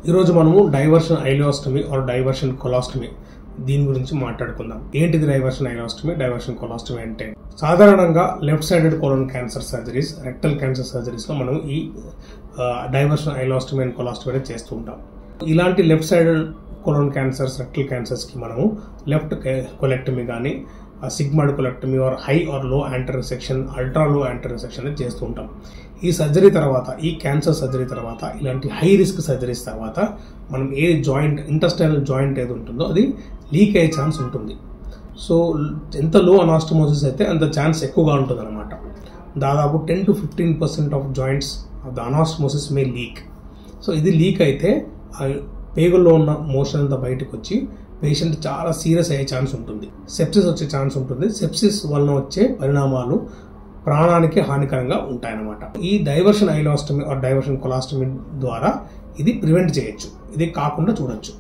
ఈరోజు మనము diversion ఐలియోస్టమీ are diversion colostomy దీని గురించి మాట్లాడుకుందాం. ఏంటిది డైవర్షన్ ఐలియోస్టమీ, డైవర్షన్ కొలాస్టమీ అంటే? సాధారణంగా left sided colon cancer surgeries, rectal cancer surgeries లో మనం ఈ డైవర్షన్ ఐలియోస్టమీ అండ్ కొలాస్టమీ చేస్తూ ఉంటాం. ఇలాంటి left sided colon cancers, rectal cancers కి మనము లెఫ్ట్ కొలెక్టమీ కానీ, sigmoid colectomy or high or low anterior section, ultra low anterior section చేస్తూ ఉంటాం. ఈ సర్జరీ తర్వాత, ఈ క్యాన్సర్ సర్జరీ తర్వాత, ఇలాంటి హై రిస్క్ సర్జరీస్ తర్వాత మనం ఏ జాయింట్, ఇంటెస్టైనల్ జాయింట్ ఏది ఉంటుందో అది లీక్ అయ్యే ఛాన్స్ ఉంటుంది. సో ఎంత లో అనాస్టమోసిస్ అయితే అంత ఛాన్స్ ఎక్కువగా ఉంటుంది అనమాట. దాదాపు 10 to 15% of joints of the anastomosis May leak. So ఇది లీక్ అయితే పేగుల్లో ఉన్న మోషన్ అంతా బయటకు వచ్చి పేషెంట్ చాలా సీరియస్ అయ్యే ఛాన్స్ ఉంటుంది. సెప్సిస్ వచ్చే ఛాన్స్ ఉంటుంది. సెప్సిస్ వలన వచ్చే పరిణామాలు ప్రాణానికి హానికరంగా ఉంటాయన్నమాట. ఈ డైవర్షన్ ఐలియోస్టమీ ఆర్ డైవర్షన్ కొలాస్టమీ ద్వారా ఇది ప్రివెంట్ చేయొచ్చు, ఇది కాకుండా చూడొచ్చు.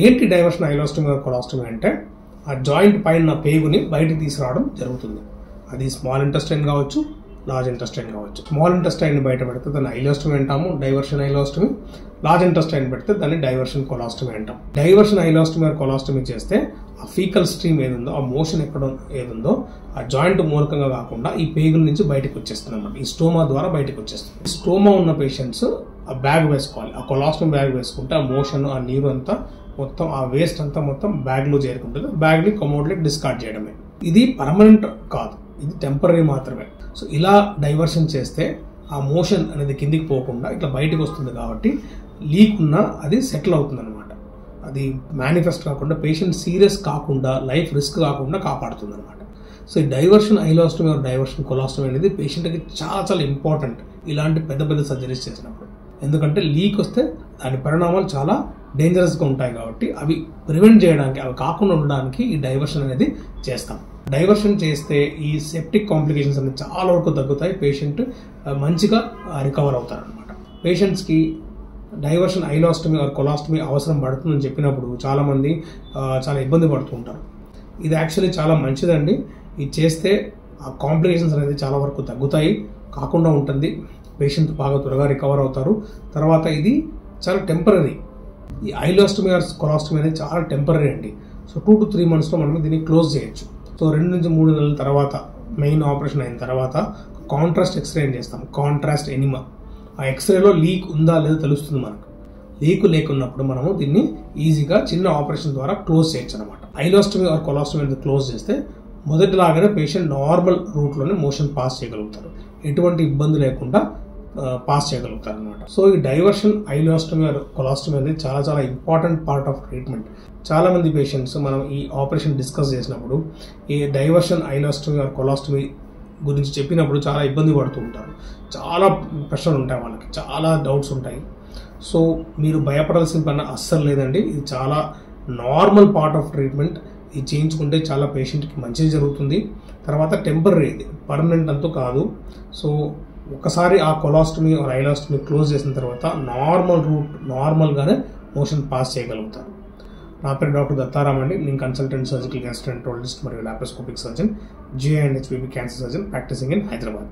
ఏంటి డైవర్షన్ ఐలియోస్టమీ ఆర్ కొలాస్టమీ అంటే? ఆ జాయింట్ పైన పేగుని బయటకు తీసుకురావడం జరుగుతుంది. అది స్మాల్ ఇంటెస్టైన్ కావచ్చు, లార్జ్ ఇంటెస్టైన్ కావచ్చు. స్మాల్ ఇంటెస్టైన్ బయట పెడితే దాన్ని ఐలియోస్టమీ అంటాము, డైవర్షన్ ఐలియోస్టమీ. లార్జ్ ఇంటెస్టైన్ పెడితే దాన్ని డైవర్షన్ కొలాస్టమీ అంటాం. డైవర్షన్ ఐలియోస్టమీ ఆర్ కొలాస్టమీ చేస్తే ఆ ఫీకల్ స్ట్రీమ్ ఏదుందో, ఆ మోషన్ ఎక్కడ ఏదుందో ఆ జాయింట్ మూలకంగా కాకుండా ఈ పేగుల నుంచి బయటకు వచ్చేస్తుంది అన్నమాట. ఈ స్టోమా ద్వారా బయటకు వచ్చేస్తుంది. స్టోమా ఉన్న పేషెంట్స్ ఆ బ్యాగ్ వేసుకోవాలి. ఆ కొలాస్టమీ బ్యాగ్ వేసుకుంటే ఆ మోషన్, ఆ నీరు అంతా మొత్తం, ఆ వేస్ట్ అంతా మొత్తం బ్యాగ్ లో చేరుకుంటుంది. బ్యాగ్ ని కమోడ్ లెక్ డిస్కార్డ్ చేయడమే. ఇది పర్మనెంట్ కాదు, ఇది టెంపరీ మాత్రమే. సో ఇలా డైవర్షన్ చేస్తే ఆ మోషన్ అనేది కిందికి పోకుండా ఇట్లా బయటకు వస్తుంది కాబట్టి లీక్ ఉన్నా అది సెటిల్ అవుతుంది అనమాట. అది మేనిఫెస్ట్ కాకుండా, పేషెంట్ సీరియస్ కాకుండా, లైఫ్ రిస్క్ కాకుండా కాపాడుతుంది అనమాట. సో ఈ డైవర్షన్ ఐలియోస్టమీ ఆర్ డైవర్షన్ కొలాస్టమీ అనేది పేషెంట్కి చాలా చాలా ఇంపార్టెంట్ ఇలాంటి పెద్ద పెద్ద సర్జరీస్ చేసినప్పుడు. ఎందుకంటే లీక్ వస్తే దాని పరిణామాలు చాలా డేంజరస్గా ఉంటాయి కాబట్టి అవి ప్రివెంట్ చేయడానికి, అవి కాకుండా ఉండడానికి ఈ డైవర్షన్ అనేది చేస్తాం. డైవర్షన్ చేస్తే ఈ సెప్టిక్ కాంప్లికేషన్స్ అనేది చాలా వరకు తగ్గుతాయి. పేషెంట్ మంచిగా రికవర్ అవుతారు అనమాట. పేషెంట్స్కి డైవర్షన్ ఐలియోస్టమీ ఆర్ కొలాస్టమీ అవసరం పడుతుందని చెప్పినప్పుడు చాలామంది చాలా ఇబ్బంది పడుతూ ఉంటారు. ఇది యాక్చువల్లీ చాలా మంచిదండి. ఇది చేస్తే ఆ కాంప్లికేషన్స్ అనేది చాలా వరకు తగ్గుతాయి, కాకుండా ఉంటుంది. పేషెంట్ బాగా త్వరగా రికవర్ అవుతారు. తర్వాత ఇది చాలా టెంపరీ. ఈ ఐలియోస్టమీ ఆర్ కొలాస్టమీ అనేది చాలా టెంపరీ అండి. సో 2 to 3 months మనం దీన్ని క్లోజ్ చేయొచ్చు. సో 2 నుంచి 3 నెలల తర్వాత, మెయిన్ ఆపరేషన్ అయిన తర్వాత కాంట్రాస్ట్ ఎక్స్రే చేస్తాం, కాంట్రాస్ట్ ఎనిమా. ఆ ఎక్స్రేలో లీక్ ఉందా లేదా తెలుస్తుంది మనకు. లీక్ లేకున్నప్పుడు మనము దీన్ని ఈజీగా చిన్న ఆపరేషన్ ద్వారా క్లోజ్ చేయొచ్చు అనమాట. ఐలియోస్టమీ ఆర్ కొలాస్టమీ అనేది క్లోజ్ చేస్తే మొదటిలాగానే పేషెంట్ నార్మల్ రూట్లోనే మోషన్ పాస్ చేయగలుగుతారు, ఎటువంటి ఇబ్బంది లేకుండా పాస్ చేయగలుగుతారు అనమాట. సో ఈ డైవర్షన్ ఐలియోస్టమీ ఆర్ కొలాస్టమీ అనేది చాలా చాలా ఇంపార్టెంట్ పార్ట్ ఆఫ్ ట్రీట్మెంట్. చాలా మంది పేషెంట్స్ మనం ఈ ఆపరేషన్ డిస్కస్ చేసినప్పుడు ఈ డైవర్షన్ ఐలియోస్టమీ ఆర్ కొలాస్టమీ గురించి చెప్పినప్పుడు చాలా ఇబ్బంది పడుతూ ఉంటారు. చాలా ప్రశ్నలు ఉంటాయి వాళ్ళకి, చాలా డౌట్స్ ఉంటాయి. సో మీరు భయపడాల్సిన పని అస్సలు లేదండి. ఇది చాలా నార్మల్ పార్ట్ ఆఫ్ ట్రీట్మెంట్. ఇది చేయించుకుంటే చాలా పేషెంట్కి మంచిది జరుగుతుంది. తర్వాత టెంపరీ, ఇది పర్మనెంట్ అంటూ కాదు. సో ఒకసారి ఆ కొలాస్టమీ ఆర్ ఐలియోస్టమీ క్లోజ్ చేసిన తర్వాత నార్మల్ రూట్, నార్మల్గానే మోషన్ పాస్ చేయగలుగుతారు. నా పేరు డాక్టర్ దత్తారాం అండి. నేను కన్సల్టెంట్ సర్జికల్ గ్యాస్ట్రోఎంటరాలజిస్ట్ మరియు laparoscopic surgeon, GI and HPV cancer surgeon practising in Hyderabad.